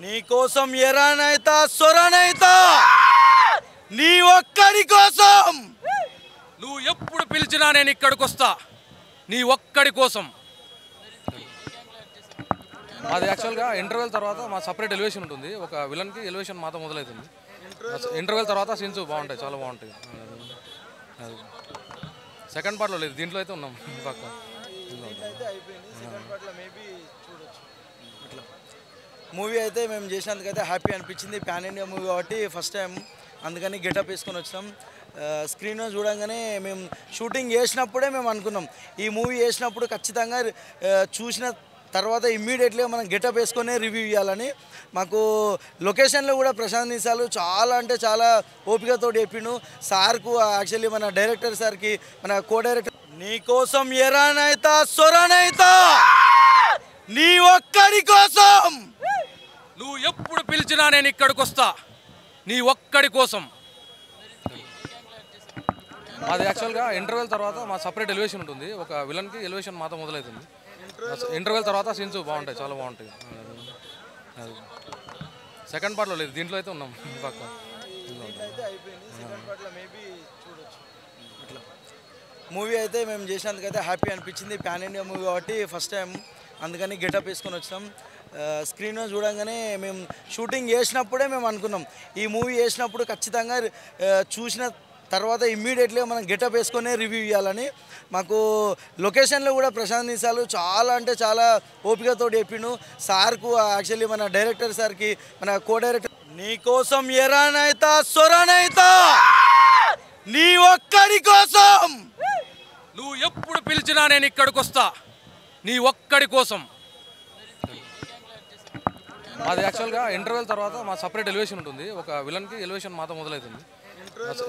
నీకోసం ఎరానైతా సొరనైతా నీ ఒక్కడి కోసం. నువ్వు ఎప్పుడు పిలిచినా నేను ఇక్కడికి వస్తా నీ ఒక్కడి కోసం. అది యాక్చువల్గా ఇంటర్వెల్ తర్వాత మా సపరేట్ ఎలివేషన్ ఉంటుంది. ఒక విలన్కి ఎలివేషన్ మాత్రం మొదలవుతుంది. ఇంటర్వెల్ తర్వాత సీన్స్ బాగుంటాయి, చాలా బాగుంటాయి. అది సెకండ్ పార్ట్లో లేదు, దీంట్లో అయితే ఉన్నాం. పక్క మూవీ అయితే మేము చేసినందుకైతే హ్యాపీ అనిపించింది. పాన్ ఇండియా మూవీ కాబట్టి ఫస్ట్ టైం అందుకని గెటప్ వేసుకొని వచ్చినాం. స్క్రీన్లో చూడంగానే మేము షూటింగ్ చేసినప్పుడే మేము అనుకున్నాం ఈ మూవీ చేసినప్పుడు ఖచ్చితంగా చూసిన తర్వాత ఇమ్మీడియట్లీగా మనం గెటప్ వేసుకొనే రివ్యూ ఇవ్వాలని. మాకు లొకేషన్లో కూడా ప్రశాంత్ నిశాలు చాలా అంటే చాలా ఓపికతో చెప్పిండు. సార్కు యాక్చువల్లీ మన డైరెక్టర్ సార్కి, మన కో డైరెక్టర్, నీకోసం ఎరానైతా సొరనైతా నీ ఒక్కడి కోసం. నువ్వు ఎప్పుడు పిలిచినా నేను ఇక్కడికి వస్తా నీ ఒక్కడి కోసం. అది యాక్చువల్గా ఇంటర్వెల్ తర్వాత మా సపరేట్ ఎలివేషన్ ఉంటుంది. ఒక విలన్కి ఎలివేషన్ మాత్రం మొదలవుతుంది. ఇంటర్వెల్ తర్వాత సీన్స్ బాగుంటాయి, చాలా బాగుంటాయి. అది సెకండ్ పార్ట్లో లేదు, దీంట్లో అయితే ఉన్నాం. పక్క మూవీ అయితే మేము చేసినందుకైతే హ్యాపీ అనిపించింది. పాన్ ఇండియా మూవీ కాబట్టి ఫస్ట్ టైం అందుకని గెటప్ వేసుకొని వచ్చినాం. స్క్రీన్లో చూడంగానే మేము షూటింగ్ చేసినప్పుడే మేము అనుకున్నాం ఈ మూవీ చేసినప్పుడు ఖచ్చితంగా చూసిన తర్వాత ఇమ్మీడియట్లీగా మనం గెటప్ వేసుకొనే రివ్యూ ఇవ్వాలని. మాకు లొకేషన్లో కూడా ప్రశాంత్ నిశాలు చాలా అంటే చాలా ఓపికతో చెప్పిండు. సార్కు యాక్చువల్లీ మన డైరెక్టర్ సార్కి, మన కో డైరెక్టర్, నీకోసం ఎరానైతా సొరనైతా నీ ఒక్కడి కోసం. నువ్వు ఎప్పుడు పిలిచినా నేను ఇక్కడికి వస్తా నీ ఒక్కడి కోసం. అది యాక్చువల్గా ఇంటర్వెల్ తర్వాత మా సపరేట్ ఎలివేషన్ ఉంటుంది. ఒక విలన్కి ఎలివేషన్ మాత్రం మొదలవుతుంది.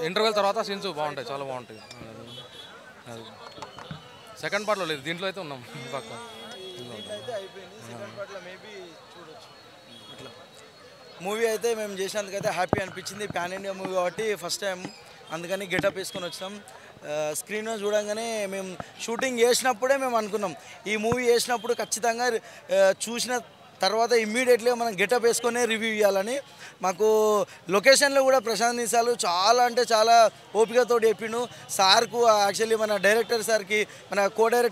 ఇంటర్వెల్ తర్వాత సీన్స్ బాగుంటాయి, చాలా బాగుంటాయి. అది సెకండ్ పార్ట్లో లేదు, దీంట్లో అయితే ఉన్నాం. పక్క మూవీ అయితే మేము చేసినందుకైతే హ్యాపీ అనిపించింది. పాన్ ఇండియా మూవీ కాబట్టి ఫస్ట్ టైం అందుకని గెటప్ వేసుకొని వచ్చినాం. స్క్రీన్లో చూడంగానే మేము షూటింగ్ చేసినప్పుడే మేము అనుకున్నాం ఈ మూవీ చేసినప్పుడు ఖచ్చితంగా చూసిన తర్వాత ఇమ్మీడియట్లీగా మనం గెటప్ వేసుకొనే రివ్యూ ఇవ్వాలని. మాకు లొకేషన్లో కూడా ప్రశాంత్ నిశాలు చాలా అంటే చాలా ఓపికతో చెప్పిండు. సార్కు యాక్చువల్లీ మన డైరెక్టర్ సార్కి, మన కో డైరెక్టర్